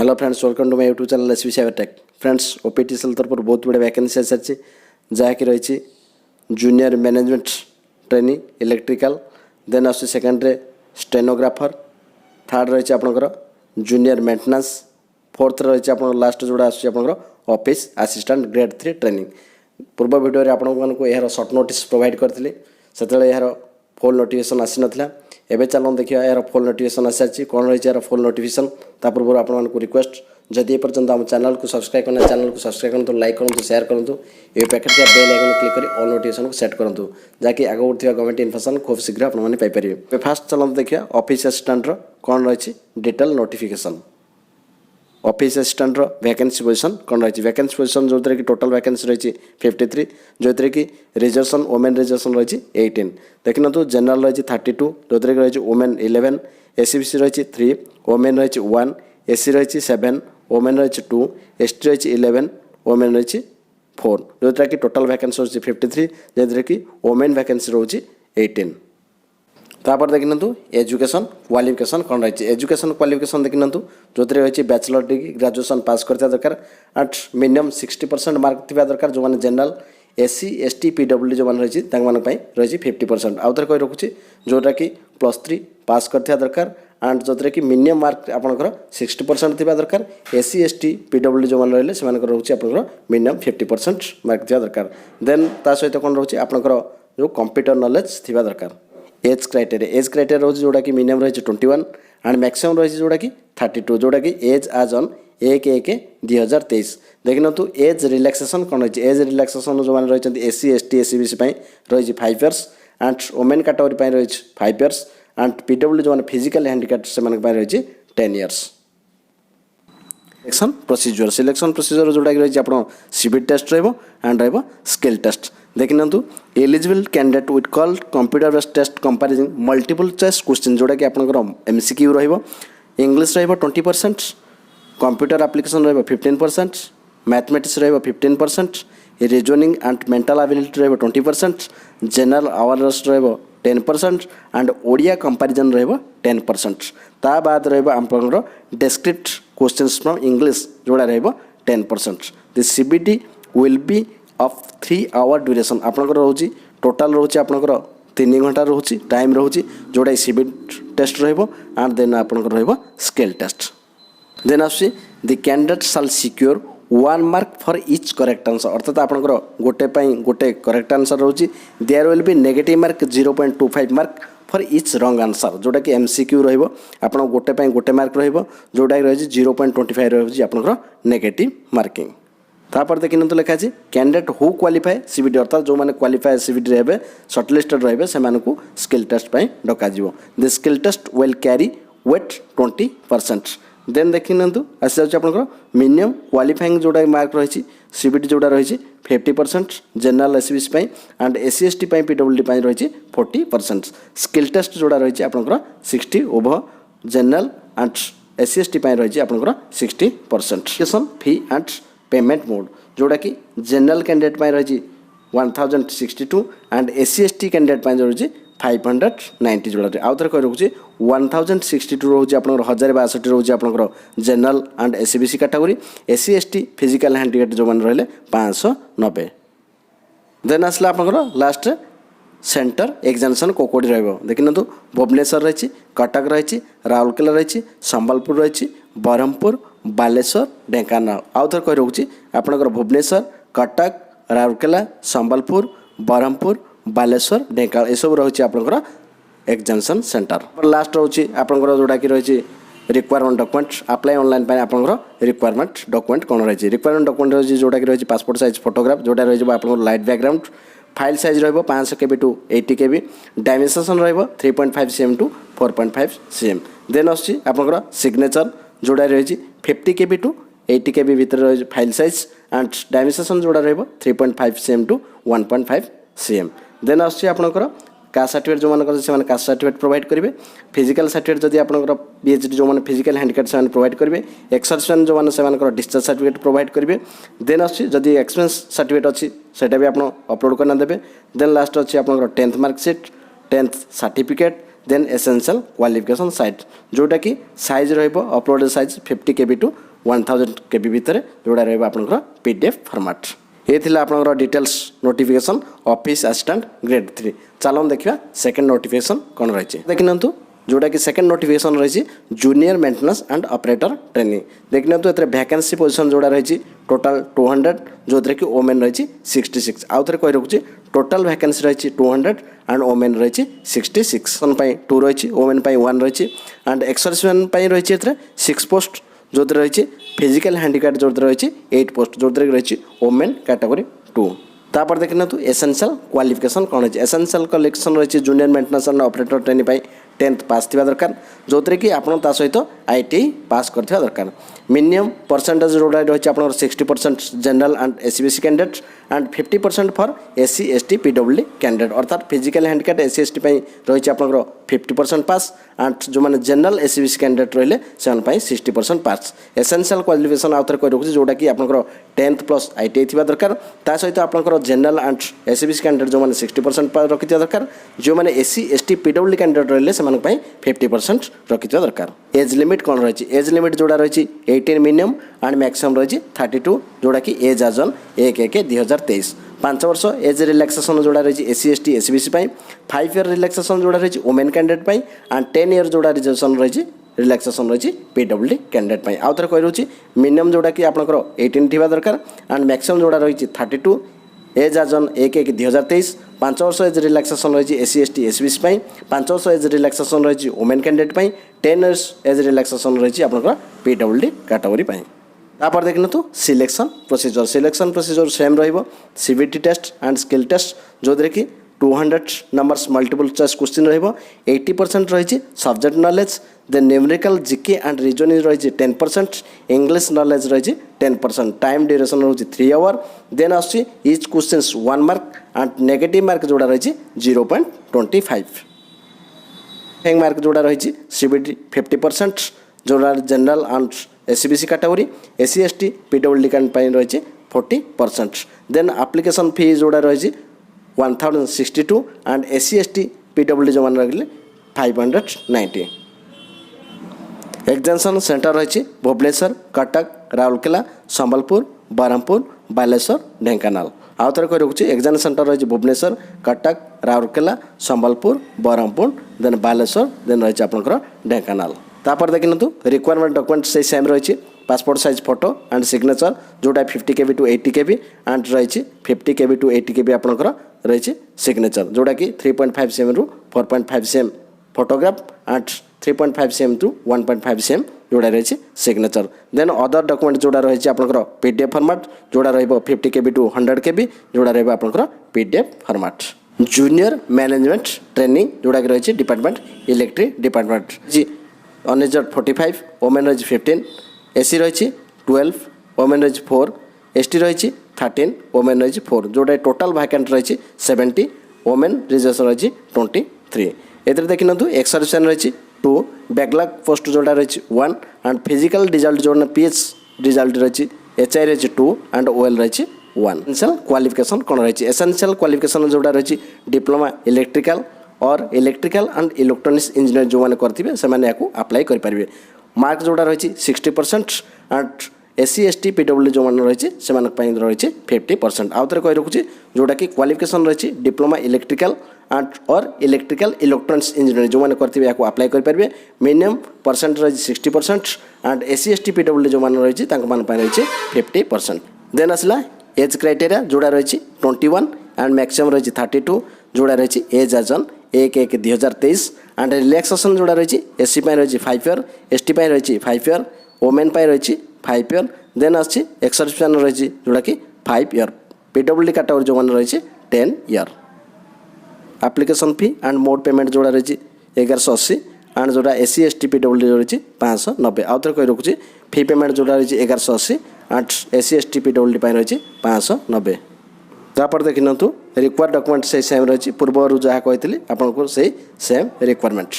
Hello friends, welcome to my YouTube channel SB cyber tech. Friends, OPTCL तरफ बहुत बड़े vacancy आसी जहाँकि रही junior management training electrical, then आस सेकेंड स्टेनोग्राफर, थर्ड रही आपंकर जूनियर मेंटेनेंस, फोर्थ रही आप लास्ट जोड़ा आस ऑफिस असिस्टेंट ग्रेड 3 ट्रेनिंग। पूर्व वीडियो आपको यार सर्ट नोटिस प्रोवाइड करती से यार फुल नोटिफिकेशन आसी नाला। एवं चलो देखिए यार फुल नोटिफिकेशन आसी कौन रही यार फुल नोटिफिकेशन। ता पूर्व आपको रिक्वेस्ट जदि पर्यटन आम चैनल को सब्सक्राइब करना चैनल को सब्सक्राइब करूँ, लाइक करूँ, शेयर करूँ, ये पैकेट या बेल आइकन क्लिक कर ऑल नोटिफिकेशन को सेट करूँ जहाँकि आगे बढ़ुवा गवर्नमेंट इन्फॉर्मेशन खूब शीघ्र आपंपारे। फास्ट चलो देखिए ऑफिस असिस्टेंट कौन रही detail notification. Office assistant vacancy position कौन रही वैकेंसी पोजिशन जो कि टोटल वैकेंसी रही 53, जो कि रिजर्वेशन वोमेन रिजर्वेशन रही 18। देखना तो जनरल रही 32, जो कि रही वोमेन 11, एससीबीसी रही 3, वोमेन रही 1, एससी रही 7, वोमेन रही 2, एसटी रही 11, वोमेन रही 4, जो कि टोटल वैकेंसी रही 53, जो कि वोमेन वैकेंसी रही 18। तापर देखना एजुकेशन क्वालिफिकेशन कौन रही एजुकेशन क्वालिफिकेशन देखना जो रही बैचलर डिग्री ग्रेजुएशन पास करता दरकार एट मिनिमम 60% मार्क थी दरकार। जो मैंने जनरल एससी एसटी पीडब्ल्यू जो रही रही 50%। आउ थे कही रखुच्छी जोटा कि +3 पास करता दरकार एंड जो कि मिनिमम मार्क आपंकर 60% थी दरकार। एससी एसटी पीडब्ल्यू जो रही से रोचे आपंकर मिनिमम 50% मार्क थी दरकार। देन ता सहित कौन रोचे आपंकर जो कंप्यूटर नॉलेज थी दरकार। एज क्राइटेरिया रोज जोड़ा कि मिनिमम रही 21 एंड मैक्सिमम रही जोड़ा कि 32, जोड़ा कि एज आज ऑन 1/1/2023। देखना तो एज रिलैक्सेशन कौन रही एज रिलैक्सेशन जो मैंने रही एससी एसटी एससीबीसी रही 5 years एंड वोमेन कैटेगरी रही 5 years एंड पीडब्ल्यू जो फिजिकल हैंडिकैप्ड से रही 10 years। सिलेक्शन प्रोसीजर जोटा कि रही आप CBT test and skill test. देखना eligible candidate with call computer based test comprising multiple choice question जोटा कि आपंकर MCQ English 20%, computer application 15%, mathematics 15%, reasoning and mental ability 20%, general awareness 10% and Odia comparison 10%। ता बाद रहा डिस्क्रिप्ट क्वेश्चंस फ्रॉम इंग्लिश जोड़ा 10%। This CBT will be of 3 hour duration. आपंकर रोचे total रोचे आपंकर 3 घंटा रोचे टाइम रोचे जोड़ा सीबीटी टेस्ट एंड देन आपंकर स्केल टेस्ट। देन आसुची the candidate shall secure 1 mark for each correct answer. अर्थात आपंकर गोटे करेक्ट आंसर रोचे there will be negative mark 0.25 mark for each wrong answer जोटा कि एमसीक्यू आप गोटे मार्क जोटा रही 0.25 रही आपंकर नेगेटिव मार्किंग। तापर देखना तो लिखा कैंडिडेट हु क्वालिफाए सीबीटी अर्थात जो मैंने क्वालिफाए सीबीटी रहे सर्टलिस्टेड रहे से स्किल टेस्ट डक the skill test will carry weight 20%। Then देखना आसी जाऊँ मिनिमम क्वालिफाइंग जोड़ा मार्क रही सीबीटी जोड़ा रही 50%, general SC BC and SC ST PWD रही 40%। स्किल टेस्ट जोड़ा रही आपंकर 60 over general and SC ST रही आपंकर 60%। फी एंड पेमेंट मोड जोड़ा कि जनरल कैंडिडेट रही 1062 एंड एससी एसटी कैंडिडेट रही 590 जोड़ा। आउ थे कही रखुच्छी 1062 रोचे आप 1062 रोचे आप general and SCBC category, SC ST physical handicapped जो मैंने रही 590। देन आसला आप लास्ट सेंटर एग्जामिनेशन कोकोडी देखना तो भुवनेश्वर रही, कटक रही, राउरकेला रही, संबलपुर रही, ब्रह्मपुर, बालेश्वर, ढेंकानाल। आउ थे कही रखुच्छी आपंकर भुवनेश्वर, कटक, राउरकेला, संबलपुर, ब्रह्मपुर, बालेश्वर, ढेंकानाल ये सब रही आपंकर एग्जामिनेशन सेंटर। लास्ट रोचे आपंकर जोटा कि रही रिक्वायरमेंट डॉक्यूमेंट अप्लाई ऑनलाइन आपंकर रिक्वायरमेंट डॉक्यूमेंट कौन रही रिक्वायरमेंट डॉक्यूमेंट रही जोटा कि रही पासपोर्ट साइज फोटोग्राफ जोटा रही आप लाइट बैकग्राउंड, फाइल साइज रही 500 KB टू 80 KB, डायमेंशन रही 3.5 cm टू 4.5 cm। देन आसुची आपंकर सिग्नेचर जोड़ा रही 50 KB टू 80 KB भितर रही फाइल साइज एंड डायमेंशन जोड़ा रही 3.5 cm टू 1.5 cm। देन आसुची आपंकर कास्ट सर्टिफिकेट जो मैंने से कास्ट सर्टिफिकेट प्रोवाइड करेंगे, फिजिकल सर्टिफिकेट जदि आपंकर पीएचडी जो मैंने फिजिकल हैंडिकैप्ड से प्रोवाइड करेंगे, एक्सर्सन जो मैंने से डिस्चार्ज सर्टिफिकेट प्रोवाइड करेंगे। देन आसुची जदि एक्सपीरियंस सर्टिफिकेट अच्छी सेटा भी आप अपलोड करना देवे। देन लास्ट अच्छी आप 10th marksheet, 10th certificate, then essential qualification साइट जोटा कि साइज रहिबो upload size 50 KB to 1000 KB भितर जोड़ा रहिबो आपनकर PDF फॉर्मेट। ये थिला आपनकर details notification office assistant grade 3। चलो देखिबा सेकंड नोटिफिकेशन कोन रहछि देखिनंतु जोटा कि सेकंड नोटिफिकेशन रही junior maintenance and operator training देखने तो एथरे वैकेंसी पोजीशन जोड़ा रही टोटल 200 जो कि ओमेन रही 66 आउ थे कही रखुच्छी टोटल वैकेंसी रही 200 एंड ओमेन रही 66 पाई 2 रही ओमेन पाई 1 रही एंड एक्सर्विसमैन रही 6 पोस्ट जो रही फिजिकल हैंडिकैप जो रही 8 पोस्ट जो रही ओमेन कैटेगरी 2। तापर देखना तो एसेंशियल क्वालिफिकेशन कौन है एसेंशियल क्वालिफिकेशन रही junior maintenance and operator training pi 10th पास थी दरकार जो कि आपड़ ता सहित ITI पास करथिबा दरकार। मिनिमम परसेंटेज जोड़ा रही आप 60% general and SC/ST candidate and 50% for SC/ST PWD candidate अर्थात फिजिकल हैंडिकैप SC/ST रही आप 50% पास एंड जो मैंने जनरल SC/ST कैंडिडेट रहिले से 60% पास। एसेंशियल क्वालिफिकेशन आउ थे कही रखुच्छी जोटा कि आप 10th प्लस ITI थी दरकार ता सहित आप जनरल एंड SC/ST कैंडिडेट जो मैंने 60% रखी दरकार जो मैंने SC/ST PWD कैंडिडेट रहिले से 50% रखी दरकार। एज लिमिट कौन रही एज लिमिट जोड़ा रही 18 मिनिमम एंड मैक्सिमम रही 32 जोड़ा कि एज आज ऑन 1/1/2023 5 वर्ष एज रिलैक्सेशन जोड़ा रही SC/ST SC/BC 5 ईयर रिलैक्सेशन जोड़ा रही वुमेन कैंडिडेट एंड 10 ईयर जोड़ा रिजर्वेशन रही रिलैक्सेशन रही PWD कैंडिडेट आउ थे कही रही मिनिमम जोड़ा कि आपंकर 18 थी दरकार एंड मैक्सिमम जोड़ा रही 32 एज आज ऑन 1/1/2023 5 वर्ष एज रिलैक्सेशन रही SC/ST SC/BC 5 वर्ष एज रिलैक्सेशन रही women candidate 10 years age relaxation रही आपंकर PWD कैटेगरी तापर देखना तो सिलेक्शन प्रोसीजर सेम रहिबो CBT test and skill test जो कि 200 नंबर्स मल्टीपल चॉइस क्वेश्चन रहिबो 80% रही subject knowledge then numerical GK and reasoning रही 10% इंग्लिश नॉलेज रही 10% टाइम ड्यूरेशन रही 3 आवर देन आसची each questions 1 mark and negative mark जोड़ा रही 0.25 हेंग मार्क जोड़ा रही CBT 50% जोड़ा general and SC/BC category SC/ST PWD candidate रही 40% देन एप्लिकेशन फी जोड़ा रही 1062 एंड SC/ST PWD जो मान रखिले 590। एग्जामिनेशन सेंटर रही भुवनेश्वर कटक राउरकेला संबलपुर बरहमपुर बालेश्वर ढेंकानाल आउ थे कही रखुच्छी एग्जामिनेशन सेंटर रही भुवनेश्वर कटक राउरकेला संबलपुर बरहमपुर देन बालेश्वर देन रही आपंकर ढेंकानाल। तापर देखना तो रिक्वायरमेंट डॉक्यूमेंट से सेम रही passport size photo and signature जोटा 50 KB टू 80 KB एंड रही 50 KB टू 80 KB आपंकर रही सिग्नेचर जोटा कि 3.5 cm रू 4.5 cm photograph and 3.5 cm to 1.5 cm जोड़ा रही सिग्नेचर देन अदर डॉक्यूमेंट जोड़ा रही आपंकर PDF फॉर्मेट जोड़ा रहिबो 50 KB टू 100 KB जोड़ा रहिबो आपंकर PDF format. Junior management training जोड़ा कि रही डिपार्टमेंट इलेक्ट्रिक डिपार्टमेंट जी अनरिजर्व 45 वोमेन रही 15 SC रही 12 वोमेन रही 4 ST रही 13 वोमेन रही 4 जोटा टोटाल वैकेंट रही 70 वोमेन रिजर्वेशन रही 23 एथरे देखना तो एक्सर्विसमैन रही 2 बैकलॉग पोस्ट जोड़ा रही 1 एंड फिजिकल रिजल्ट जो PH रिजल्ट रही HI रही 2 एंड OL रही 1। एसेंशियल क्वालिफिकेशन कौन रही एसेंशियल क्वालिफिकेशन जोड़ा रही डिप्लोमा इलेक्ट्रिकल और इलेक्ट्रिकल एंड इलेक्ट्रोनिक्स इंजीनियर जो मैंने करेंगे से अप्लाई करेंगे मार्क जोड़ा रही 60% एंड SC/ST PWD जो मैंने रही से रही 50% आउ थे कही रखुच्छी जोटा कि क्वालिफिकेशन रही डिप्लोमा इलेक्ट्रिकल एंड और इलेक्ट्रिकल इलेक्ट्रोनिक्स इंजीनियर जो मैंने करेंगे अप्लाई करेंगे मिनिमम परसेंट रही 60% एंड SC/ST PWD जो मैंने रही 50% देन आसला एज क्राइटेरिया जोड़ा रही 21 एंड मैक्सिमम रही 32 जोड़ा रही एज आज ऑन 1/1/2023 एंड रिलैक्सेशन जोड़ा रही SC रही 5 ईयर ST रही 5 ईयर वोमेन रही 5 ईयर देन आसी एक्सर्विसमैन रही जोड़ा कि 5 ईयर PWD कैटेगरी जो मैंने रही 10 year. Application fee and mode payment जोड़ा रही 1180 एंड जोड़ा SC/ST PWD रही 590 आउ थे कही रखुच्छी फी पेमेंट जोड़ा रही 1180 एंड SC/ST PWD रही 590। तापर देखना तो रिक्वायर डॉक्यूमेंट से सेम रही पूर्व जहाँ कही आपको से सेम रिक्वायरमेंट।